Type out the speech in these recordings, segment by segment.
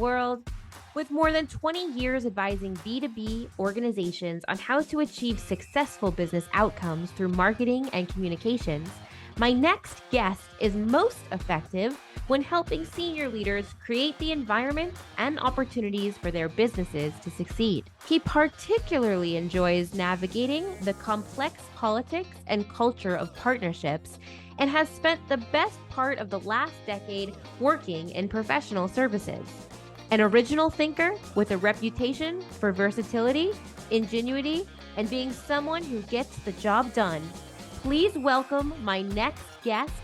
world. With more than 20 years advising B2B organizations on how to achieve successful business outcomes through marketing and communications, my next guest is most effective when helping senior leaders create the environment and opportunities for their businesses to succeed. He particularly enjoys navigating the complex politics and culture of partnerships and has spent the best part of the last decade working in professional services. An original thinker with a reputation for versatility, ingenuity, and being someone who gets the job done. Please welcome my next guest,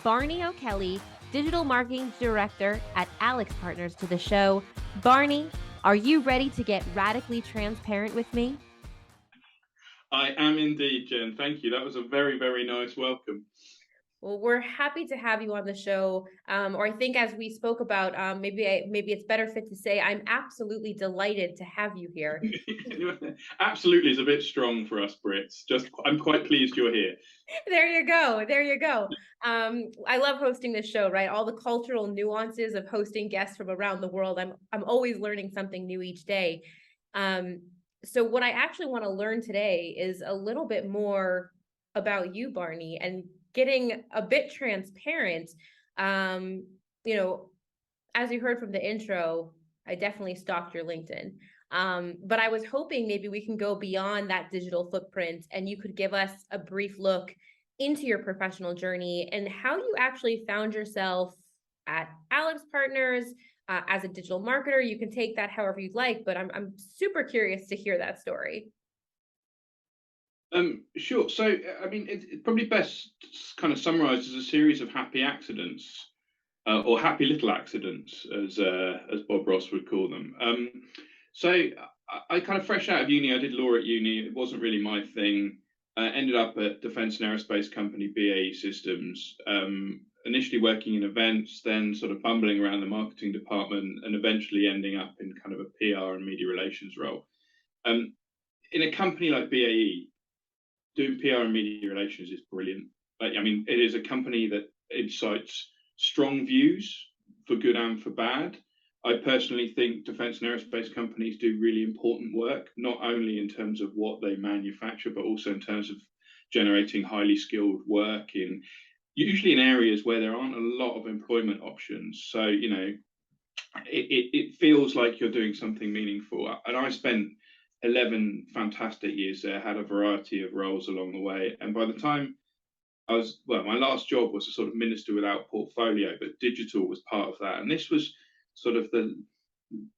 Barney O'Kelly, Digital Marketing Director at Alix Partners, to the show. Barney, are you ready to get radically transparent with me? I am indeed, Jen. Thank you. That was a very, very nice welcome. Well, we're happy to have you on the show. Or I think as we spoke about, maybe it's better fit to say I'm absolutely delighted to have you here. Absolutely is a bit strong for us Brits. I'm quite pleased you're here. There you go. There you go. I love hosting this show, right? All the cultural nuances of hosting guests from around the world. I'm always learning something new each day. So what I actually want to learn today is a little bit more about you, Barney, and getting a bit transparent. As you heard from the intro, I definitely stalked your LinkedIn. But I was hoping maybe we can go beyond that digital footprint and you could give us a brief look into your professional journey and how you actually found yourself at Alix Partners as a digital marketer. You can take that however you'd like, but I'm super curious to hear that story. Sure. So, I mean, it's probably best kind of summarised as a series of happy accidents, or happy little accidents, as Bob Ross would call them. So, I kind of fresh out of uni, I did law at uni. It wasn't really my thing. Ended up at defence and aerospace company BAE Systems. Initially working in events, then sort of bumbling around the marketing department, and eventually ending up in kind of a PR and media relations role. In a company like BAE, doing PR and media relations is brilliant. It is a company that incites strong views for good and for bad. I personally think defence and aerospace companies do really important work, not only in terms of what they manufacture, but also in terms of generating highly skilled work usually in areas where there aren't a lot of employment options. So, it feels like you're doing something meaningful. And I spent 11 fantastic years there, had a variety of roles along the way. And by the time my last job was a sort of minister without portfolio, but digital was part of that. And this was sort of the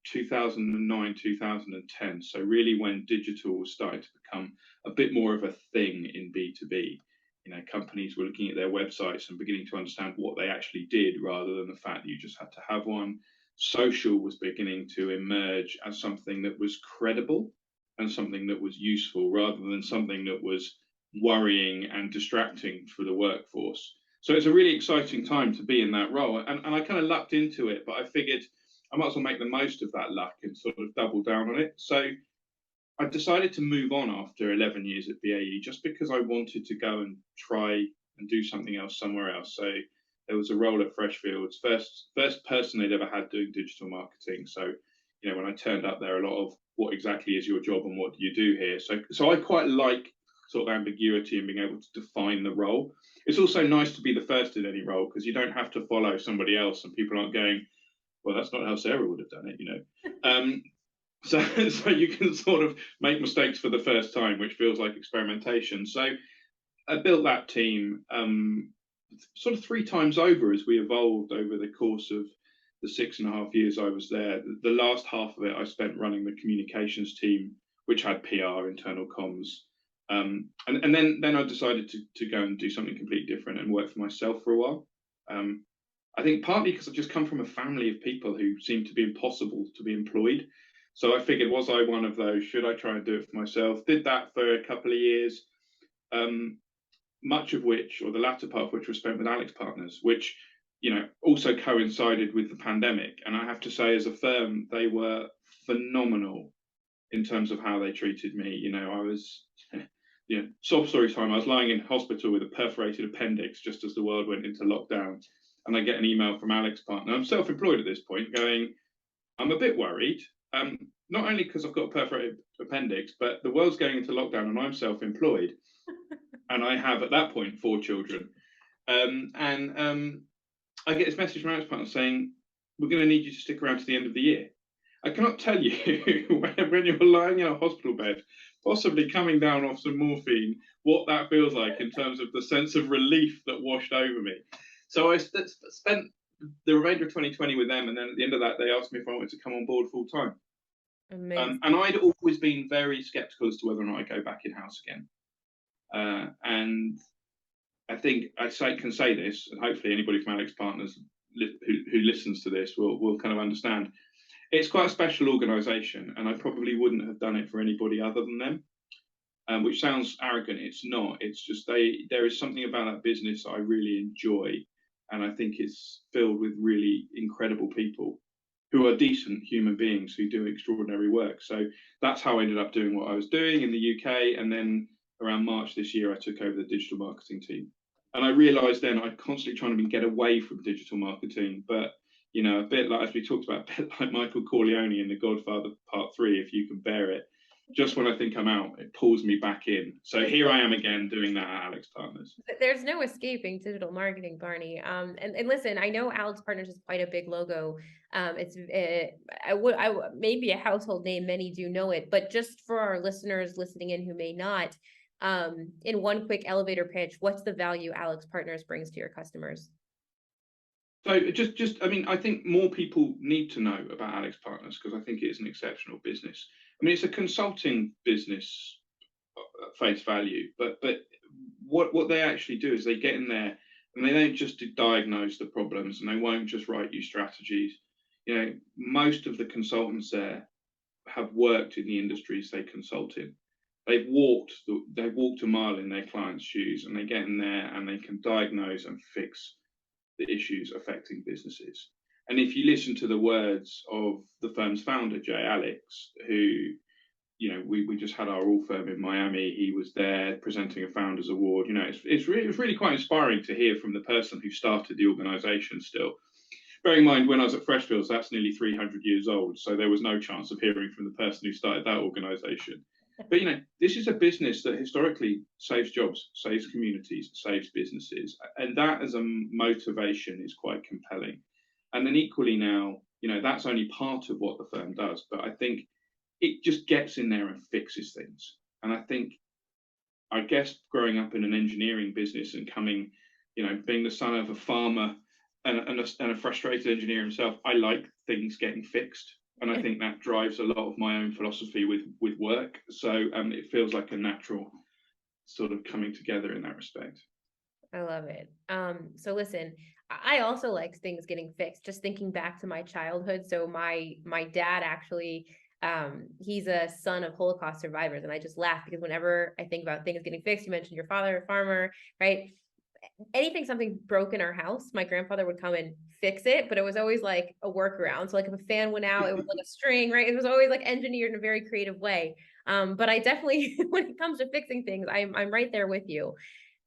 2009, 2010. So really when digital was starting to become a bit more of a thing in B2B, companies were looking at their websites and beginning to understand what they actually did rather than the fact that you just had to have one. Social was beginning to emerge as something that was credible and something that was useful rather than something that was worrying and distracting for the workforce. So it's a really exciting time to be in that role. And I kind of lucked into it, but I figured I might as well make the most of that luck and sort of double down on it. So I decided to move on after 11 years at BAE just because I wanted to go and try and do something else somewhere else. So there was a role at Freshfields, first person they'd ever had doing digital marketing. So, when I turned up there, a lot of what exactly is your job and what do you do here? So I quite like sort of ambiguity and being able to define the role. It's also nice to be the first in any role because you don't have to follow somebody else and people aren't going, well, that's not how Sarah would have done it, So you can sort of make mistakes for the first time, which feels like experimentation. So I built that team sort of 3 times over as we evolved over the course of the 6.5 years I was there. The last half of it I spent running the communications team, which had PR, internal comms. And then I decided to go and do something completely different and work for myself for a while. I think partly because I've just come from a family of people who seem to be impossible to be employed. So I figured, was I one of those? Should I try and do it for myself? Did that for a couple of years, much of which, or the latter part of which, was spent with Alix Partners, which, also coincided with the pandemic. And I have to say, as a firm, they were phenomenal in terms of how they treated me. I was, sob story time. I was lying in hospital with a perforated appendix just as the world went into lockdown. And I get an email from Alix Partners. I'm self-employed at this point, going, I'm a bit worried. Not only because I've got a perforated appendix, but the world's going into lockdown and I'm self-employed, and I have at that point 4 children. And I get this message from Alix Partners saying, "We're going to need you to stick around to the end of the year." I cannot tell you when you're lying in a hospital bed, possibly coming down off some morphine, what that feels like in terms of the sense of relief that washed over me. So I spent the remainder of 2020 with them, and then at the end of that, they asked me if I wanted to come on board full time. Amazing. And I'd always been very skeptical as to whether or not I'd go back in house again. And I think can say this, and hopefully anybody from Alix Partners who listens to this will kind of understand. It's quite a special organisation, and I probably wouldn't have done it for anybody other than them. Which sounds arrogant. It's not. It's just there is something about that business I really enjoy, and I think it's filled with really incredible people who are decent human beings who do extraordinary work. So that's how I ended up doing what I was doing in the UK. And then around March this year, I took over the digital marketing team. And I realized then I'm constantly trying to get away from digital marketing. But, you know, a bit like, as we talked about, a bit like Michael Corleone in The Godfather Part 3, if you can bear it, just when I think I'm out, it pulls me back in. So here I am again doing that at Alix Partners. There's no escaping digital marketing, Barney. And listen, I know Alix Partners is quite a big logo. Maybe a household name. Many do know it, but just for our listeners listening in who may not, in one quick elevator pitch, what's the value Alix Partners brings to your customers? So I mean, I think more people need to know about Alix Partners because I think it is an exceptional business. I mean, it's a consulting business at face value, but what they actually do is they get in there and they don't just diagnose the problems, and they won't just write you strategies. You know, most of the consultants there have worked in the industries they consult in. They've walked a mile in their clients' shoes, and they get in there and they can diagnose and fix the issues affecting businesses. And if you listen to the words of the firm's founder, Jay Alix, who, you know, we just had our all firm in Miami. He was there presenting a founders award. You know, it was really quite inspiring to hear from the person who started the organization still. Bearing in mind, when I was at Freshfields, that's nearly 300 years old. So there was no chance of hearing from the person who started that organization. But, you know, this is a business that historically saves jobs, saves communities, saves businesses. And that as a motivation is quite compelling. And then equally now, you know, that's only part of what the firm does. But I think it just gets in there and fixes things. And I guess growing up in an engineering business and coming, you know, being the son of a farmer and a frustrated engineer himself, I like things getting fixed. And I think that drives a lot of my own philosophy with work. So it feels like a natural sort of coming together in that respect. I love it. So listen, I also like things getting fixed. Just thinking back to my childhood. So my dad actually, he's a son of Holocaust survivors, and I just laugh because whenever I think about things getting fixed, you mentioned your father, a farmer, right? Something broke in our house, my grandfather would come and fix it, but it was always like a workaround. So like if a fan went out, it was like a string, right? It was always like engineered in a very creative way. But I definitely, when it comes to fixing things, I'm right there with you.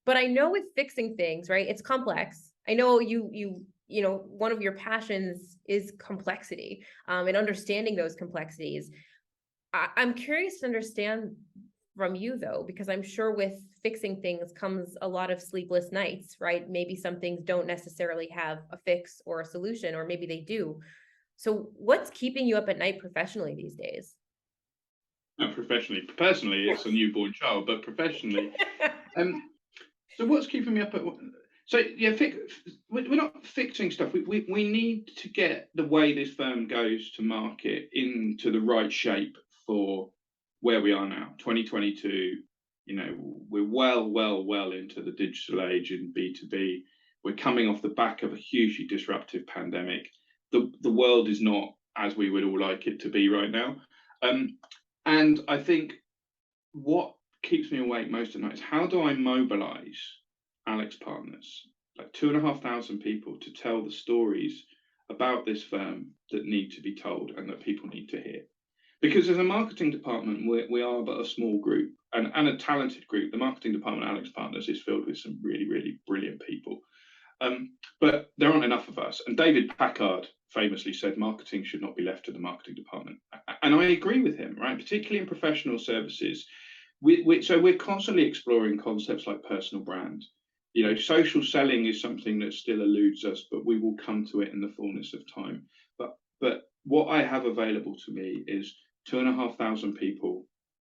But I know with fixing things, right, it's complex. I know you know, one of your passions is complexity, and understanding those complexities. I'm curious to understand from you though, because I'm sure with fixing things comes a lot of sleepless nights, right? Maybe some things don't necessarily have a fix or a solution, or maybe they do. So what's keeping you up at night professionally these days? Professionally, personally, it's a newborn child, but professionally, so what's keeping me up at? So yeah, we're not fixing stuff. We need to get the way this firm goes to market into the right shape for where we are now, 2022. You know, we're well into the digital age in B2B. We're coming off the back of a hugely disruptive pandemic. The world is not as we would all like it to be right now. And I think what keeps me awake most of the night is how do I mobilize Alix Partners, like 2,500 people, to tell the stories about this firm that need to be told and that people need to hear. Because as a marketing department, we are but a small group and a talented group. The marketing department at Alix Partners is filled with some really, really brilliant people. But there aren't enough of us. And David Packard famously said, marketing should not be left to the marketing department. And I agree with him, right? Particularly in professional services. So we're constantly exploring concepts like personal brand. Social selling is something that still eludes us, but we will come to it in the fullness of time. But what I have available to me is 2,500 people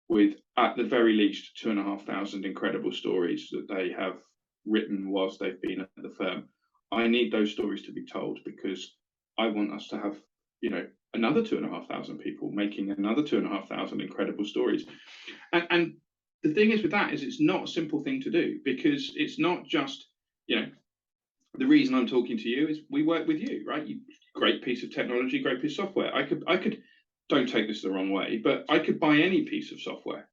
with, at the very least, 2,500 incredible stories that they have written whilst they've been at the firm. I need those stories to be told, because I want us to have, another 2,500 people making another 2,500 incredible stories. And the thing is with that is it's not a simple thing to do, because it's not just, the reason I'm talking to you is we work with you, right? Great piece of technology, great piece of software. I could, don't take this the wrong way, but I could buy any piece of software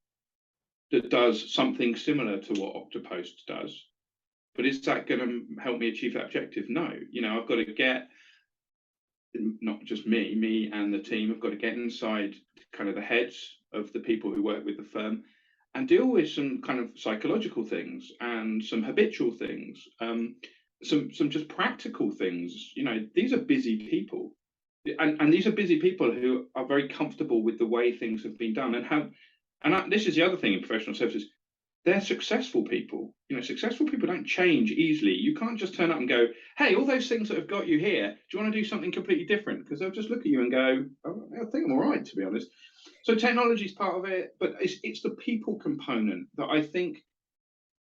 that does something similar to what Oktopost does. But is that going to help me achieve that objective? No. I've got to get, not just me and the team have got to get inside kind of the heads of the people who work with the firm and deal with some kind of psychological things and some habitual things, some just practical things. These are busy people, and these are busy people who are very comfortable with the way things have been done and have. This is the other thing in professional services. They're successful people. Successful people don't change easily. You can't just turn up and go, hey, all those things that have got you here, do you want to do something completely different? Because they'll just look at you and go, oh, I think I'm all right, to be honest. So technology is part of it, but it's the people component that I think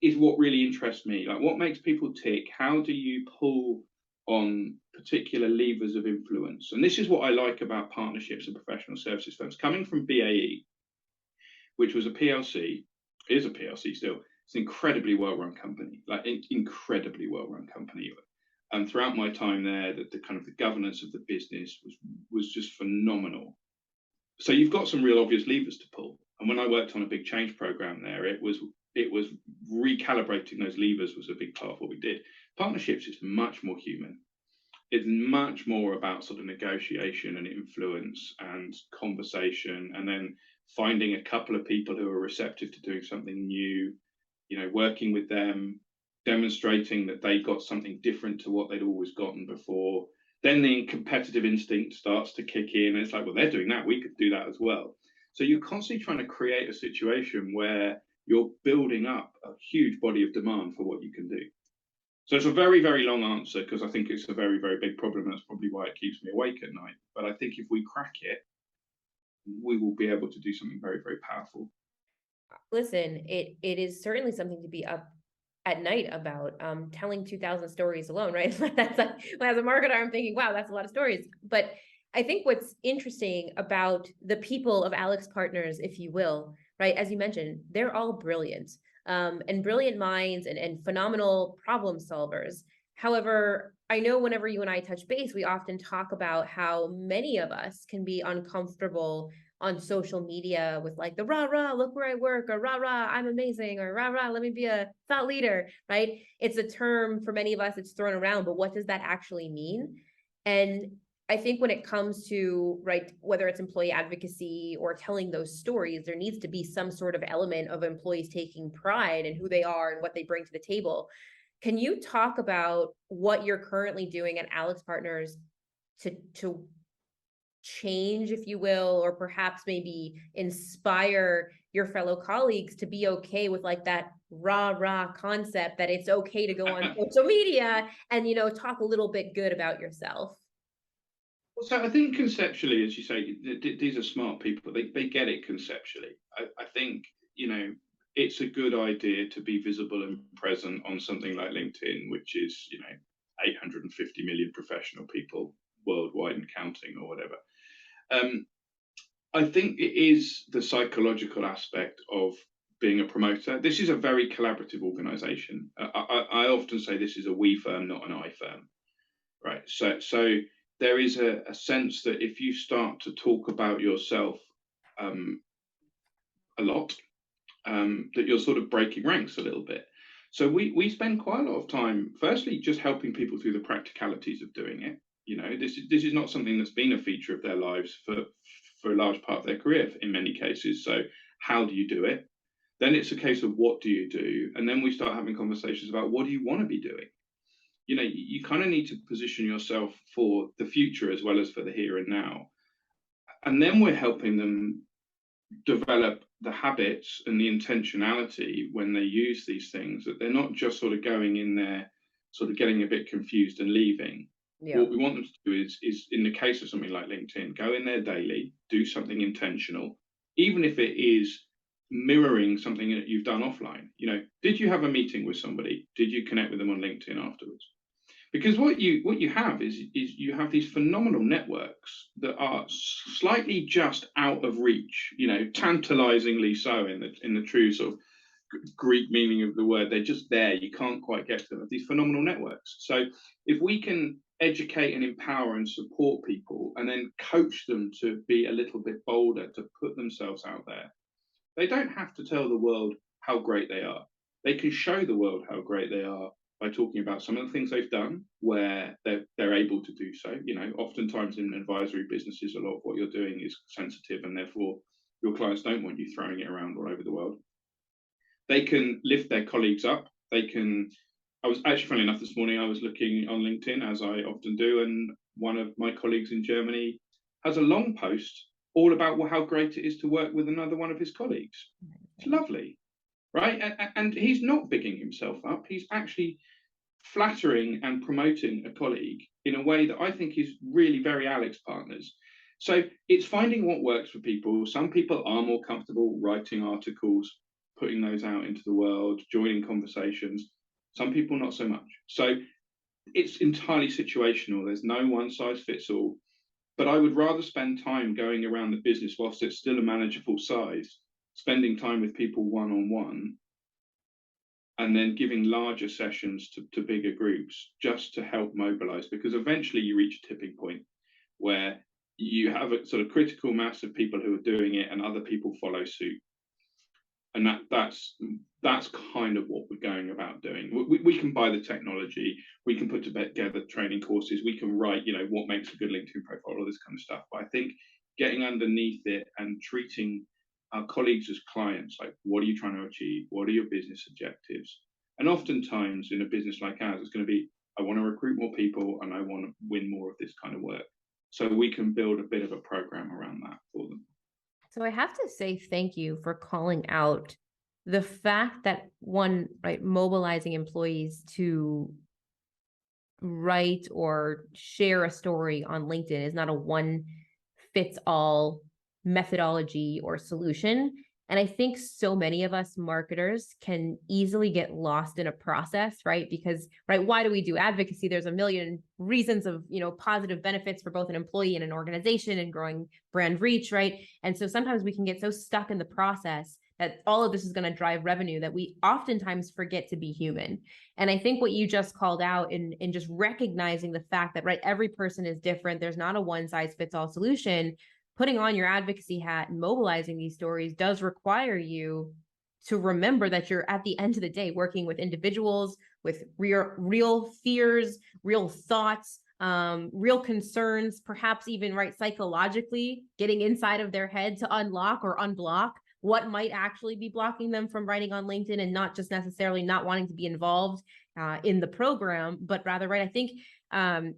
is what really interests me. Like, what makes people tick? How do you pull on particular levers of influence? And this is what I like about partnerships and professional services firms. Coming from BAE, which was a PLC, is a PLC still. It's an incredibly well-run company, incredibly well-run company. And throughout my time there, the kind of the governance of the business was just phenomenal. So you've got some real obvious levers to pull. And when I worked on a big change program there, it was recalibrating those levers was a big part of what we did. Partnerships is much more human. It's much more about sort of negotiation and influence and conversation, and then finding a couple of people who are receptive to doing something new, working with them, demonstrating that they got something different to what they'd always gotten before. Then the competitive instinct starts to kick in. And it's like, well, they're doing that, we could do that as well. So you're constantly trying to create a situation where you're building up a huge body of demand for what you can do. So it's a very, very long answer, because I think it's a very, very big problem. That's probably why it keeps me awake at night. But I think if we crack it, we will be able to do something very, very powerful. Listen, it is certainly something to be up at night about. Telling 2,000 stories alone, right? That's like, as a marketer, I'm thinking, wow, that's a lot of stories. But I think what's interesting about the people of Alix Partners, if you will, right, as you mentioned, they're all brilliant, and brilliant minds and phenomenal problem solvers. However, I know whenever you and I touch base, we often talk about how many of us can be uncomfortable on social media with like the rah rah, look where I work, or rah rah, I'm amazing, or rah rah, let me be a thought leader, right? It's a term for many of us, it's thrown around, but what does that actually mean? And I think when it comes to, right, whether it's employee advocacy or telling those stories, there needs to be some sort of element of employees taking pride in who they are and what they bring to the table. Can you talk about what you're currently doing at Alix Partners to change, if you will, or perhaps maybe inspire your fellow colleagues to be okay with like that rah rah concept, that it's okay to go on social media and talk a little bit good about yourself? So I think conceptually, as you say, these are smart people. They get it conceptually. I think, it's a good idea to be visible and present on something like LinkedIn, which is, 850 million professional people worldwide and counting, or whatever. I think it is the psychological aspect of being a promoter. This is a very collaborative organization. I often say this is a we firm, not an I firm, right? So there is a sense that if you start to talk about yourself a lot, that you're sort of breaking ranks a little bit. So we spend quite a lot of time, firstly, just helping people through the practicalities of doing it. This is not something that's been a feature of their lives for a large part of their career in many cases. So how do you do it? Then it's a case of what do you do? And then we start having conversations about what do you want to be doing? you kind of need to position yourself for the future as well as for the here and now. And then we're helping them develop the habits and the intentionality when they use these things, that they're not just sort of going in there, sort of getting a bit confused and leaving. Yeah. What we want them to do is in the case of something like LinkedIn, go in there daily, do something intentional, even if it is mirroring something that you've done offline. Did you have a meeting with somebody? Did you connect with them on LinkedIn afterwards? Because what you have is you have these phenomenal networks that are slightly just out of reach, tantalizingly so in the true sort of Greek meaning of the word. They're just there, you can't quite get to them. These phenomenal networks. So if we can educate and empower and support people, and then coach them to be a little bit bolder, to put themselves out there, they don't have to tell the world how great they are. They can show the world how great they are by talking about some of the things they've done where they're able to do so. Oftentimes in advisory businesses, a lot of what you're doing is sensitive, and therefore your clients don't want you throwing it around all over the world. They can lift their colleagues up. I was actually, funny enough, this morning I was looking on LinkedIn, as I often do, and one of my colleagues in Germany has a long post all about how great it is to work with another one of his colleagues. It's lovely, right? And he's not bigging himself up. He's actually flattering and promoting a colleague in a way that I think is really very Alix Partners. So it's finding what works for people. Some people are more comfortable writing articles, putting those out into the world, joining conversations. Some people not so much. So it's entirely situational. There's no one size fits all. But I would rather spend time going around the business whilst it's still a manageable size, spending time with people one-on-one, and then giving larger sessions to bigger groups just to help mobilize, because eventually you reach a tipping point where you have a sort of critical mass of people who are doing it and other people follow suit. And that's kind of what we're going about doing. We can buy the technology, we can put together training courses, we can write, what makes a good LinkedIn profile, all this kind of stuff. But I think getting underneath it and treating our colleagues as clients, like, what are you trying to achieve? What are your business objectives? And oftentimes in a business like ours, it's going to be, I want to recruit more people and I want to win more of this kind of work. So we can build a bit of a program around that for them. So I have to say thank you for calling out the fact that mobilizing employees to write or share a story on LinkedIn is not a one fits all methodology or solution. And I think so many of us marketers can easily get lost in a process, right? Because, why do we do advocacy? There's a million reasons of, positive benefits for both an employee and an organization and growing brand reach, right? And so sometimes we can get so stuck in the process that all of this is going to drive revenue that we oftentimes forget to be human. And I think what you just called out in just recognizing the fact that, every person is different. There's not a one size fits all solution. Putting on your advocacy hat and mobilizing these stories does require you to remember that you're, at the end of the day, working with individuals with real fears, real thoughts, real concerns, perhaps even psychologically getting inside of their head to unlock or unblock what might actually be blocking them from writing on LinkedIn, and not just necessarily not wanting to be involved in the program, but rather, I think,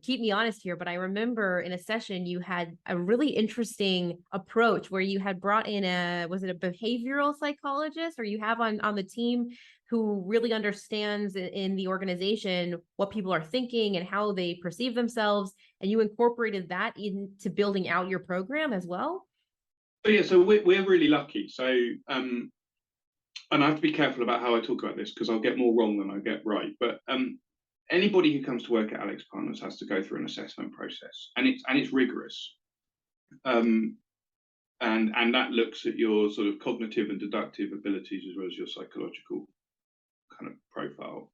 keep me honest here, but I remember in a session you had a really interesting approach where you had brought in was it a behavioral psychologist, or you have on the team who really understands in the organization what people are thinking and how they perceive themselves, and you incorporated that into building out your program as well? So we're really lucky. So and I have to be careful about how I talk about this, because I'll get more wrong than I get right. But anybody who comes to work at Alix Partners has to go through an assessment process, and it's rigorous. And that looks at your sort of cognitive and deductive abilities as well as your psychological kind of profile.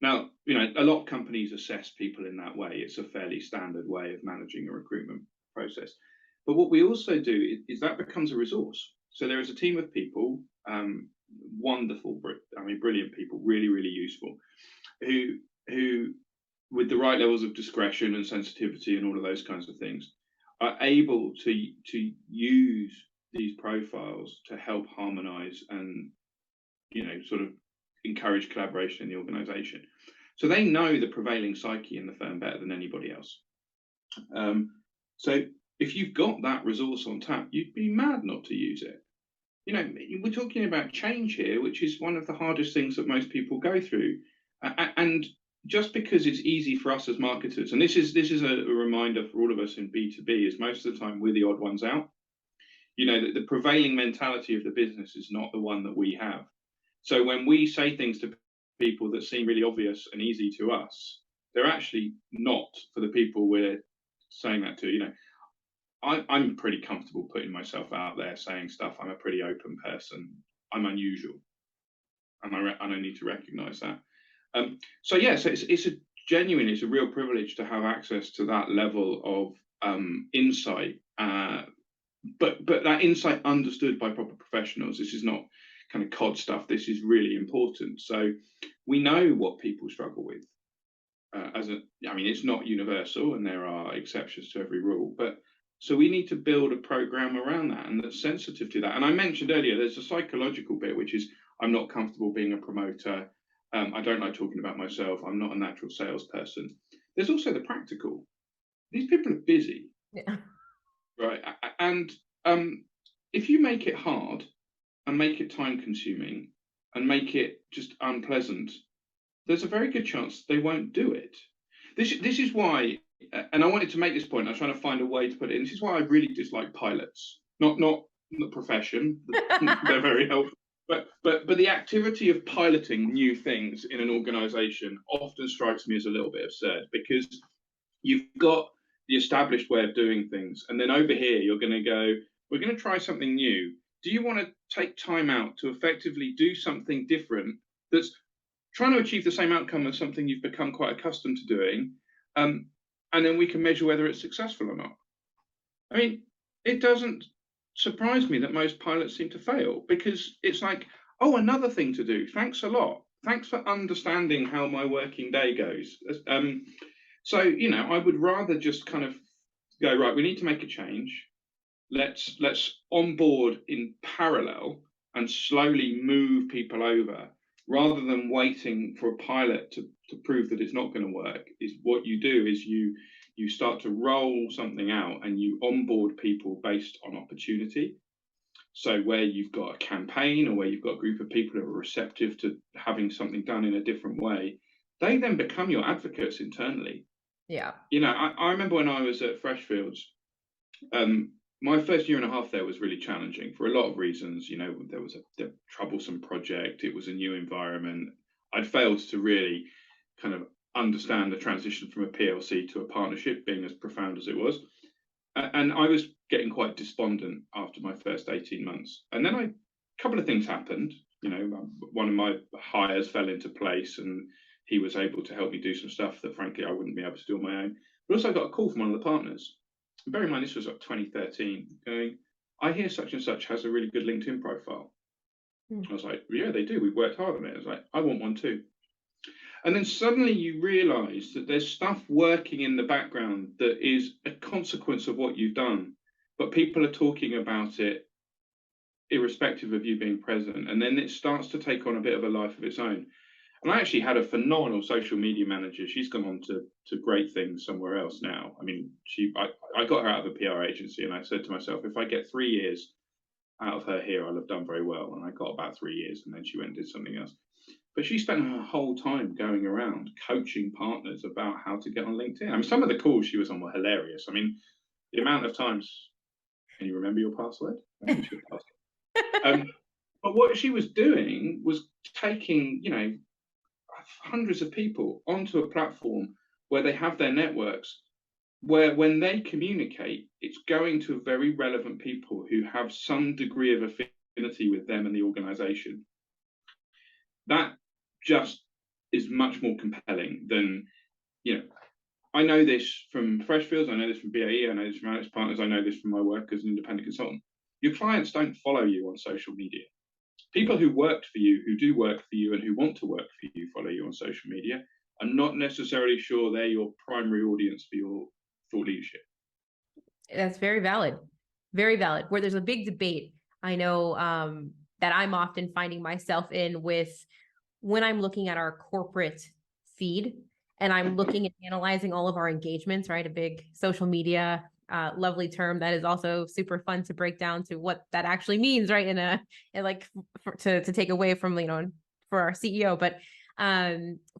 Now, a lot of companies assess people in that way. It's a fairly standard way of managing a recruitment process. But what we also do is that becomes a resource. So there is a team of people, wonderful, brilliant people, really, really useful, who, with the right levels of discretion and sensitivity and all of those kinds of things, are able to use these profiles to help harmonize and, sort of encourage collaboration in the organization. So they know the prevailing psyche in the firm better than anybody else. So if you've got that resource on tap, you'd be mad not to use it. You know, we're talking about change here, which is one of the hardest things that most people go through. And just because it's easy for us as marketers, and this is a reminder for all of us in B2B, is most of the time we're the odd ones out. You know, the prevailing mentality of the business is not the one that we have. So when we say things to people that seem really obvious and easy to us, they're actually not for the people we're saying that to. You know, I'm pretty comfortable putting myself out there, saying stuff. I'm a pretty open person. I'm unusual, and I need to recognise that. So yes, it's a real privilege to have access to that level of insight, but that insight understood by proper professionals. This is not kind of cod stuff. This is really important. So we know what people struggle with. I mean, it's not universal, and there are exceptions to every rule, but so we need to build a program around that and that's sensitive to that. And I mentioned earlier, there's a psychological bit, which is I'm not comfortable being a promoter. I don't like talking about myself. I'm not a natural salesperson. There's also the practical. These people are busy, Yeah. right? And if you make it hard and make it time consuming and make it just unpleasant, there's a very good chance they won't do it. This is why, and I wanted to make this point. I was trying to find a way to put it in. This is why I really dislike pilots. Not the profession. They're very helpful. But the activity of piloting new things in an organization often strikes me as a little bit absurd, because you've got the established way of doing things, and then over here you're going to go, we're going to try something new. Do you want to take time out to effectively do something different that's trying to achieve the same outcome as something you've become quite accustomed to doing, and then we can measure whether it's successful or not? I mean, it doesn't surprise me that most pilots seem to fail, because it's like, oh, another thing to do. Thanks a lot. Thanks for understanding how my working day goes. So, you know, I would rather just kind of go, right, we need to make a change. Let's onboard in parallel and slowly move people over, rather than waiting for a pilot to prove that it's not going to work. Is what you do is you start to roll something out and you onboard people based on opportunity. So where you've got a campaign, or where you've got a group of people who are receptive to having something done in a different way, they then become your advocates internally. Yeah. You know, I remember when I was at Freshfields, my first year and a half there was really challenging for a lot of reasons. You know, there was a troublesome project. It was a new environment. I'd failed to really kind of understand the transition from a PLC to a partnership being as profound as it was. And I was getting quite despondent after my first 18 months. And then a couple of things happened. You know, one of my hires fell into place, and he was able to help me do some stuff that, frankly, I wouldn't be able to do on my own. But also I got a call from one of the partners. Bear in mind, this was like 2013, going, I hear such and such has a really good LinkedIn profile. I was like, yeah, they do. We've worked hard on it. I was like, I want one too. And then suddenly you realize that there's stuff working in the background that is a consequence of what you've done, but people are talking about it irrespective of you being present. And then it starts to take on a bit of a life of its own. And I actually had a phenomenal social media manager. She's gone on to great things somewhere else now. I mean, I got her out of a PR agency, and I said to myself, if I get 3 years out of her here, I'll have done very well. And I got about 3 years, and then she went and did something else. But she spent her whole time going around coaching partners about how to get on LinkedIn. I mean, some of the calls she was on were hilarious. I mean, the amount of times, can you remember your password? But what she was doing was taking, you know, hundreds of people onto a platform where they have their networks, where when they communicate, it's going to very relevant people who have some degree of affinity with them and the organization. That just is much more compelling than, you know, I know this from Freshfields, I know this from BAE, I know this from Alix Partners, I know this from my work as an independent consultant. Your clients don't follow you on social media. People who worked for you, who do work for you, and who want to work for you, follow you on social media. I'm not necessarily sure they're your primary audience for your thought leadership. That's very valid. Very valid. Where there's a big debate, I know that I'm often finding myself in with when I'm looking at our corporate feed and I'm looking and analyzing all of our engagements, right? A big social media, lovely term that is also super fun to break down to what that actually means, right? To take away from, for our CEO. But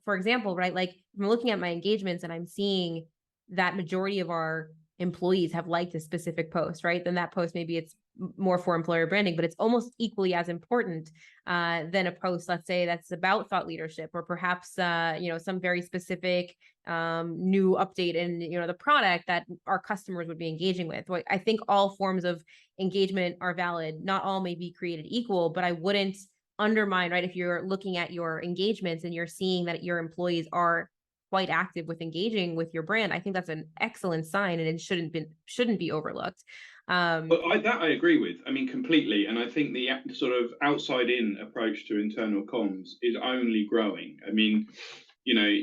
for example, right, like I'm looking at my engagements and I'm seeing that majority of our employees have liked a specific post, right? Then that post, maybe it's more for employer branding, but it's almost equally as important than a post, let's say, that's about thought leadership, or perhaps some very specific new update in the product that our customers would be engaging with. Well, I think all forms of engagement are valid. Not all may be created equal, but I wouldn't undermine, right? If you're looking at your engagements and you're seeing that your employees are quite active with engaging with your brand, I think that's an excellent sign, and it shouldn't be overlooked. But I agree with. I mean, completely. And I think the sort of outside in approach to internal comms is only growing. I mean, you know,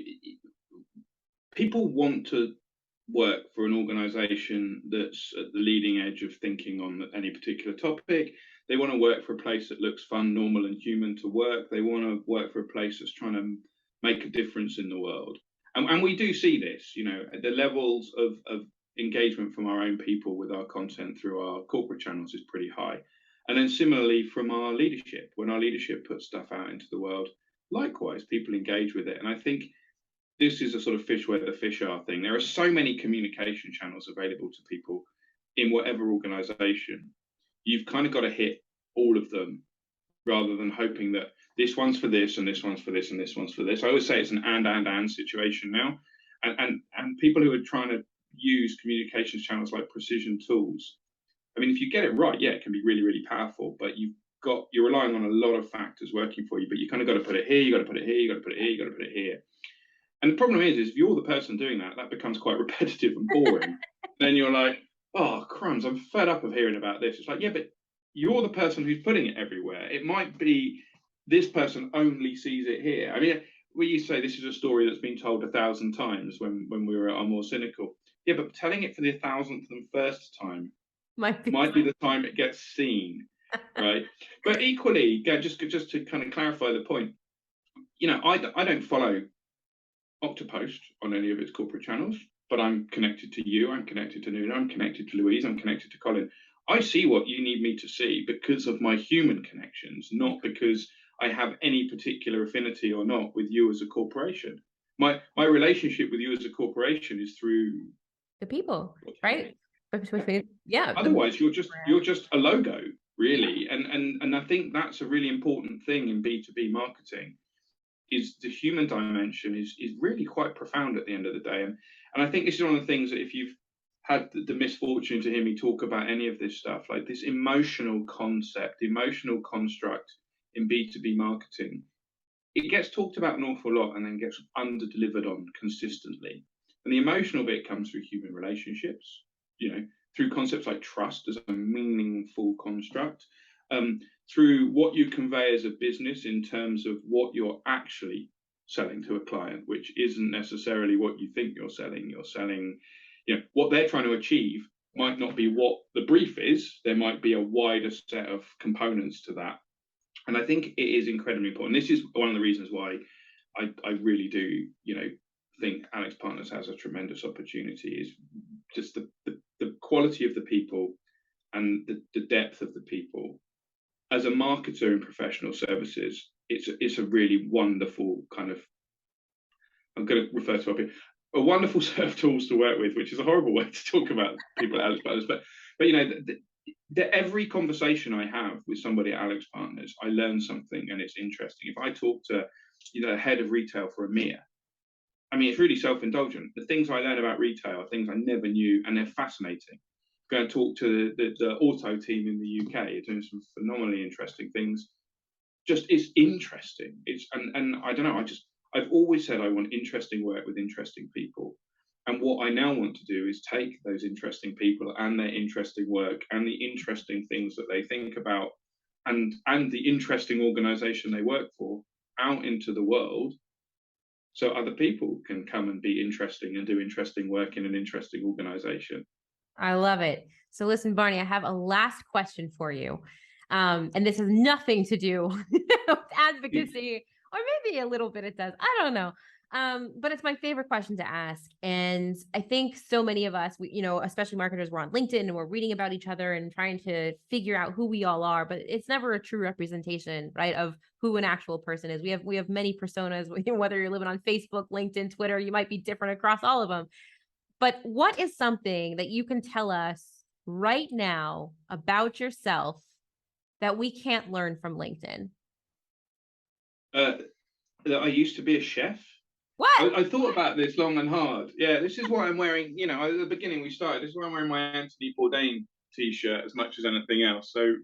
people want to work for an organization that's at the leading edge of thinking on any particular topic. They want to work for a place that looks fun, normal, and human to work. They want to work for a place that's trying to make a difference in the world. And we do see this, the levels of engagement from our own people with our content through our corporate channels is pretty high. And then similarly from our leadership, when our leadership puts stuff out into the world, likewise, people engage with it. And I think this is a sort of fish where the fish are thing. There are so many communication channels available to people in whatever organization. You've kind of got to hit all of them rather than hoping that this one's for this and this one's for this and this one's for this. I always say it's an and situation now. And people who are trying to use communications channels like precision tools, I mean, if you get it right, yeah, it can be really, really powerful, but you're relying on a lot of factors working for you, but you kind of got to put it here, you got to put it here, you got to put it here, you got to put it here. And the problem is if you're the person doing that, that becomes quite repetitive and boring. Then you're like, oh, crumbs, I'm fed up of hearing about this. It's like, yeah, but you're the person who's putting it everywhere. It might be this person only sees it here. I mean, we used to say this is a story that's been told 1,000 times when we were at our more cynical. Yeah, but telling it for the 1,000th and first time might be the time it gets seen, right? But equally, just to kind of clarify the point, I don't follow Oktopost on any of its corporate channels, but I'm connected to you, I'm connected to Nuno, I'm connected to Louise, I'm connected to Colin. I see what you need me to see because of my human connections, not because I have any particular affinity or not with you as a corporation. My relationship with you as a corporation is through the people, right? Yeah. Otherwise, you're just a logo, really. And I think that's a really important thing in B2B marketing. Is the human dimension is really quite profound at the end of the day. And I think this is one of the things that if you've had the misfortune to hear me talk about any of this stuff, like this emotional concept, emotional construct in B2B marketing, it gets talked about an awful lot and then gets under-delivered on consistently. And the emotional bit comes through human relationships, through concepts like trust as a meaningful construct, through what you convey as a business in terms of what you're actually selling to a client, which isn't necessarily what you think you're selling. You're selling, what they're trying to achieve might not be what the brief is. There might be a wider set of components to that. And I think it is incredibly important. This is one of the reasons why I really do, think Alix Partners has a tremendous opportunity, is just the quality of the people and the depth of the people. As a marketer in professional services, it's a really wonderful kind of, I'm going to refer to it, a wonderful set of tools to work with, which is a horrible way to talk about people at Alix Partners. But every conversation I have with somebody at Alix Partners, I learn something and it's interesting. If I talk to a head of retail for EMEA, I mean, it's really self-indulgent. The things I learn about retail are things I never knew, and they're fascinating. Go and talk to the auto team in the UK, doing some phenomenally interesting things. Just it's interesting. And I don't know. I've always said I want interesting work with interesting people, and what I now want to do is take those interesting people and their interesting work and the interesting things that they think about, and the interesting organisation they work for out into the world, so other people can come and be interesting and do interesting work in an interesting organisation. I love it. So listen, Barney, I have a last question for you. And this has nothing to do with advocacy, or maybe a little bit it does. I don't know. But it's my favorite question to ask. And I think so many of us, especially marketers, we're on LinkedIn and we're reading about each other and trying to figure out who we all are, but it's never a true representation, right, of who an actual person is. We have many personas, whether you're living on Facebook, LinkedIn, Twitter, you might be different across all of them. But what is something that you can tell us right now about yourself that we can't learn from LinkedIn? That I used to be a chef. What? I thought about this long and hard. Yeah, this is why I'm wearing, at the beginning we started, this is why I'm wearing my Anthony Bourdain t-shirt as much as anything else. So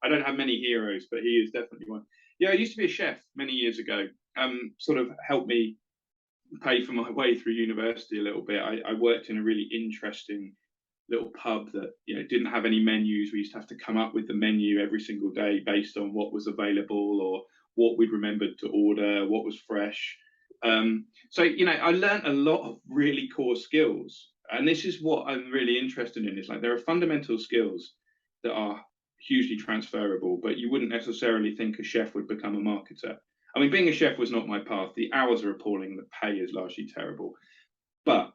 I don't have many heroes, but he is definitely one. Yeah, I used to be a chef many years ago. Sort of helped me pay for my way through university a little bit. I worked in a really interesting little pub that didn't have any menus. We used to have to come up with the menu every single day based on what was available or what we'd remembered to order, what was fresh. So I learned a lot of really core skills, and this is what I'm really interested in. Is like there are fundamental skills that are hugely transferable, but you wouldn't necessarily think a chef would become a marketer. I mean, being a chef was not my path. The hours are appalling. The pay is largely terrible, but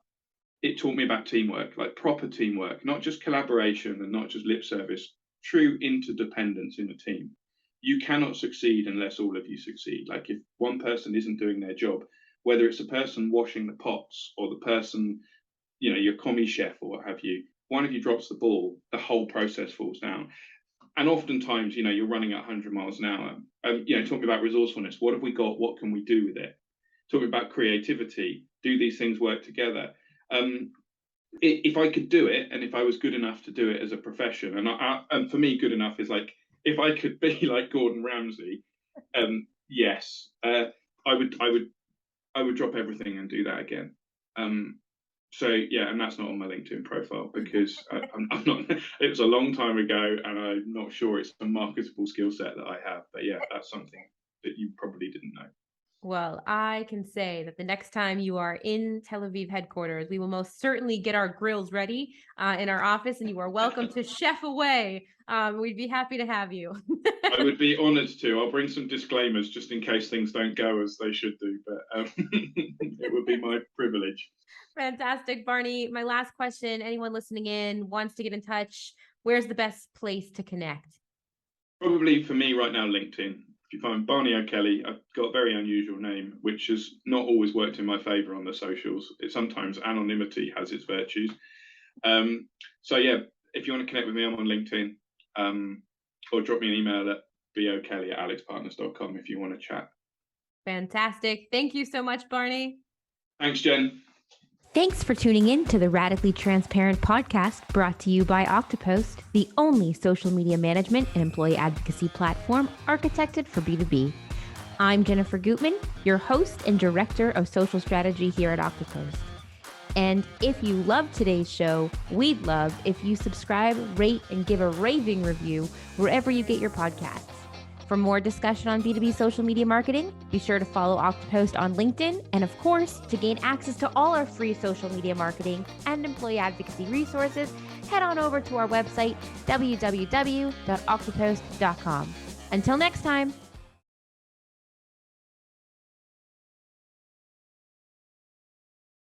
it taught me about teamwork, like proper teamwork, not just collaboration and not just lip service, true interdependence in a team. You cannot succeed unless all of you succeed. Like if one person isn't doing their job, whether it's the person washing the pots or the person, your commie chef or what have you, one of you drops the ball, the whole process falls down. And oftentimes, you're running at 100 miles an hour. Talking about resourcefulness, what have we got? What can we do with it? Talking about creativity, do these things work together? If I could do it, and if I was good enough to do it as a profession, and for me, good enough is like if I could be like Gordon Ramsay, yes, I would drop everything and do that again. So yeah, and that's not on my LinkedIn profile because I'm not. It was a long time ago, and I'm not sure it's a marketable skill set that I have. But yeah, that's something that you probably didn't know. Well, I can say that the next time you are in Tel Aviv headquarters, we will most certainly get our grills ready in our office, and you are welcome to chef away. We'd be happy to have you. I would be honoured to. I'll bring some disclaimers just in case things don't go as they should do, but it would be my privilege. Fantastic, Barney. My last question, anyone listening in wants to get in touch, where's the best place to connect? Probably for me right now, LinkedIn. If you find Barney O'Kelly, I've got a very unusual name, which has not always worked in my favour on the socials. Sometimes anonymity has its virtues. So yeah, if you want to connect with me, I'm on LinkedIn, or drop me an email at bokelly@alixpartners.com if you want to chat. Fantastic. Thank you so much, Barney. Thanks, Jen. Thanks for tuning in to the Radically Transparent podcast brought to you by Oktopost, the only social media management and employee advocacy platform architected for B2B. I'm Jennifer Gutman, your host and director of social strategy here at Oktopost. And if you love today's show, we'd love if you subscribe, rate, and give a raving review wherever you get your podcasts. For more discussion on B2B social media marketing, be sure to follow Oktopost on LinkedIn. And of course, to gain access to all our free social media marketing and employee advocacy resources, head on over to our website, www.oktopost.com. Until next time.